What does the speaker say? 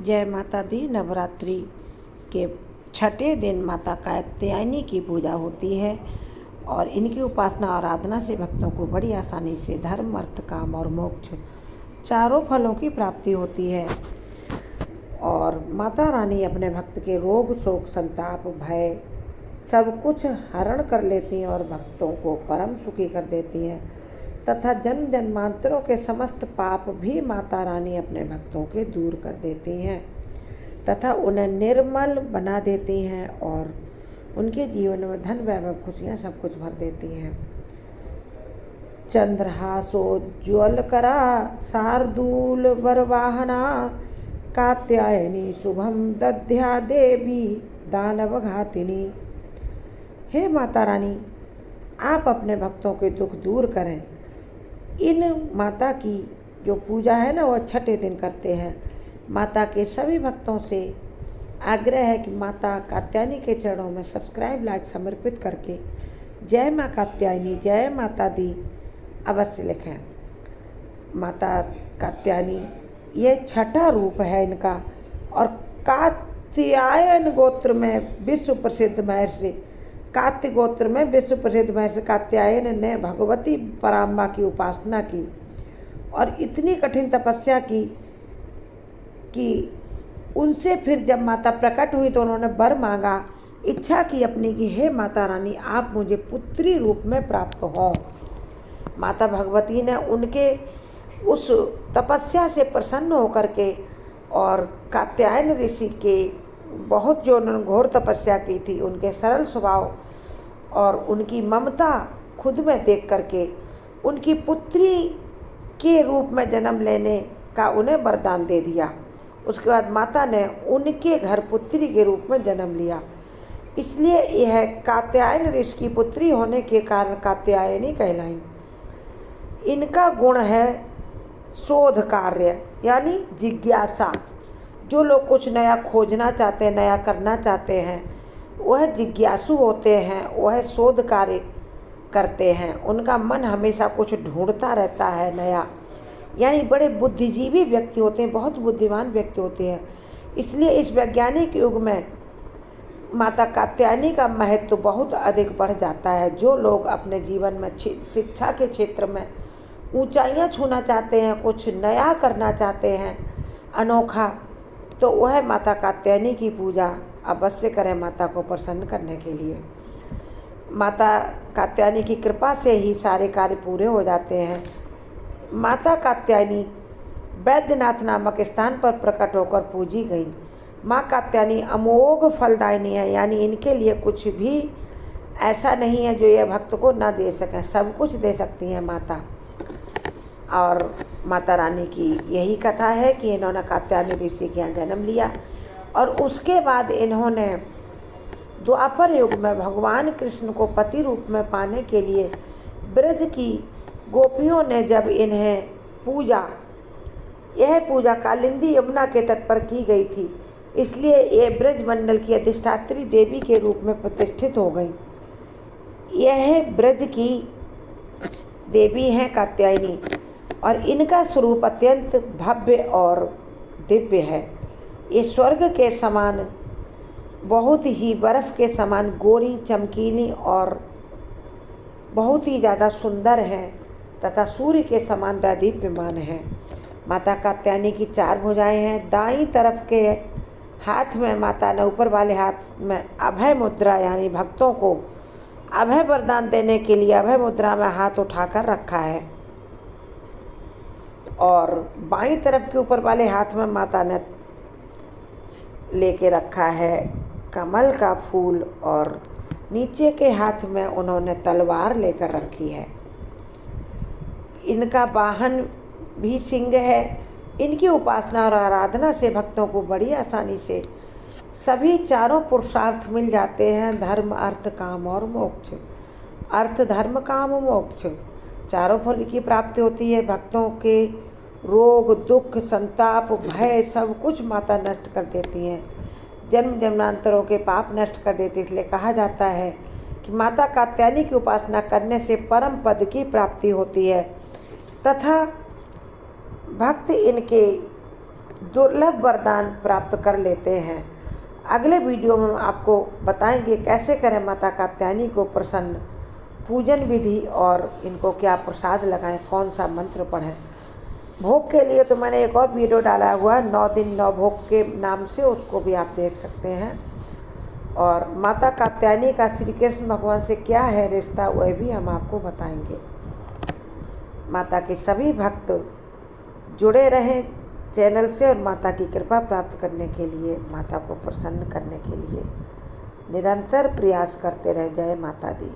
जय माता दी। नवरात्रि के छठे दिन माता कात्यायनी की पूजा होती है और इनकी उपासना और आराधना से भक्तों को बड़ी आसानी से धर्म, अर्थ, काम और मोक्ष चारों फलों की प्राप्ति होती है। और माता रानी अपने भक्त के रोग, शोक, संताप, भय सब कुछ हरण कर लेती हैं और भक्तों को परम सुखी कर देती हैं तथा जन्म जन्मांतरों के समस्त पाप भी माता रानी अपने भक्तों के दूर कर देती हैं तथा उन्हें निर्मल बना देती हैं और उनके जीवन में धन, वैभव, खुशियाँ सब कुछ भर देती हैं। चंद्रहासोज्ज्वल करा शार्दूल वरवाहना कात्यायनी शुभम दध्या देवी दानव घातिनी। हे माता रानी, आप अपने भक्तों के दुख दूर करें। इन माता की जो पूजा है ना, वो छठे दिन करते हैं। माता के सभी भक्तों से आग्रह है कि माता कात्यायनी के चरणों में सब्सक्राइब, लाइक समर्पित करके जय माँ कात्यायनी, जय माता दी अवश्य लिखें। माता कात्यायनी ये छठा रूप है इनका और कात्यायन गोत्र में विश्व प्रसिद्ध महर्षि, कात्य गोत्र में विश्व प्रसिद्ध महर्षि कात्यायन ने भगवती पराम्बा की उपासना की और इतनी कठिन तपस्या की कि उनसे फिर जब माता प्रकट हुई तो उन्होंने वर मांगा, इच्छा की अपनी कि हे माता रानी, आप मुझे पुत्री रूप में प्राप्त हों। माता भगवती ने उनके उस तपस्या से प्रसन्न होकर के और कात्यायन ऋषि के बहुत जो उन्होंने घोर तपस्या की थी, उनके सरल स्वभाव और उनकी ममता खुद में देख करके उनकी पुत्री के रूप में जन्म लेने का उन्हें वरदान दे दिया। उसके बाद माता ने उनके घर पुत्री के रूप में जन्म लिया। इसलिए यह कात्यायन ऋषि की पुत्री होने के कारण कात्यायनी कहलाई। इनका गुण है शोध कार्य यानी जिज्ञासा। जो लोग कुछ नया खोजना चाहते हैं, नया करना चाहते हैं, वह जिज्ञासु होते हैं, वह शोध कार्य करते हैं। उनका मन हमेशा कुछ ढूंढता रहता है नया, यानी बड़े बुद्धिजीवी व्यक्ति होते हैं, बहुत बुद्धिमान व्यक्ति होते हैं। इसलिए इस वैज्ञानिक युग में माता कात्यायनी का महत्व बहुत अधिक बढ़ जाता है। जो लोग अपने जीवन में शिक्षा के क्षेत्र में ऊंचाइयां छूना चाहते हैं, कुछ नया करना चाहते हैं अनोखा, तो वह माता कात्यायनी की पूजा अवश्य करें माता को प्रसन्न करने के लिए। माता कात्यायनी की कृपा से ही सारे कार्य पूरे हो जाते हैं। माता कात्यायनी वैद्यनाथ नामक स्थान पर प्रकट होकर पूजी गई। माँ कात्यायनी अमोघ फलदायिनी है, यानी इनके लिए कुछ भी ऐसा नहीं है जो यह भक्त को न दे सकें, सब कुछ दे सकती हैं माता। और माता रानी की यही कथा है कि इन्होंने कात्यायनी ऋषि के यहाँ जन्म लिया और उसके बाद इन्होंने द्वापर युग में भगवान कृष्ण को पति रूप में पाने के लिए ब्रज की गोपियों ने जब इन्हें पूजा, यह पूजा कालिंदी यमुना के तट पर की गई थी, इसलिए ये ब्रज मंडल की अधिष्ठात्री देवी के रूप में प्रतिष्ठित हो गई। यह ब्रज की देवी हैं कात्यायनी और इनका स्वरूप अत्यंत भव्य और दिव्य है। ये स्वर्ग के समान, बहुत ही बर्फ़ के समान गोरी, चमकीली और बहुत ही ज़्यादा सुंदर है तथा सूर्य के समान दीप्यमान है। माता कात्यायनी की 4 भुजाएं हैं। दाईं तरफ के हाथ में माता ने ऊपर वाले हाथ में अभय मुद्रा यानी भक्तों को अभय वरदान देने के लिए अभय मुद्रा में हाथ उठाकर रखा है और बाईं तरफ के ऊपर वाले हाथ में माता ने लेके रखा है कमल का फूल और नीचे के हाथ में उन्होंने तलवार लेकर रखी है। इनका वाहन भी सिंह है। इनकी उपासना और आराधना से भक्तों को बड़ी आसानी से सभी चारों पुरुषार्थ मिल जाते हैं, धर्म, अर्थ, काम और मोक्ष। अर्थ, धर्म, काम, मोक्ष चारों फल की प्राप्ति होती है। भक्तों के रोग, दुख, संताप, भय सब कुछ माता नष्ट कर देती हैं। जन्म जन्मांतरों के पाप नष्ट कर देती। इसलिए कहा जाता है कि माता कात्यायनी की उपासना करने से परम पद की प्राप्ति होती है तथा भक्त इनके दुर्लभ वरदान प्राप्त कर लेते हैं। अगले वीडियो में आपको बताएंगे कैसे करें माता कात्यायनी को प्रसन्न, पूजन विधि और इनको क्या प्रसाद लगाएं, कौन सा मंत्र पढ़ें। भोग के लिए तो मैंने एक और वीडियो डाला हुआ है 9 दिन 9 भोग के नाम से, उसको भी आप देख सकते हैं। और माता कात्यायनी का श्री कृष्ण भगवान से क्या है रिश्ता, वह भी हम आपको बताएंगे। माता के सभी भक्त जुड़े रहें चैनल से और माता की कृपा प्राप्त करने के लिए, माता को प्रसन्न करने के लिए निरंतर प्रयास करते रहे। जय माता दी।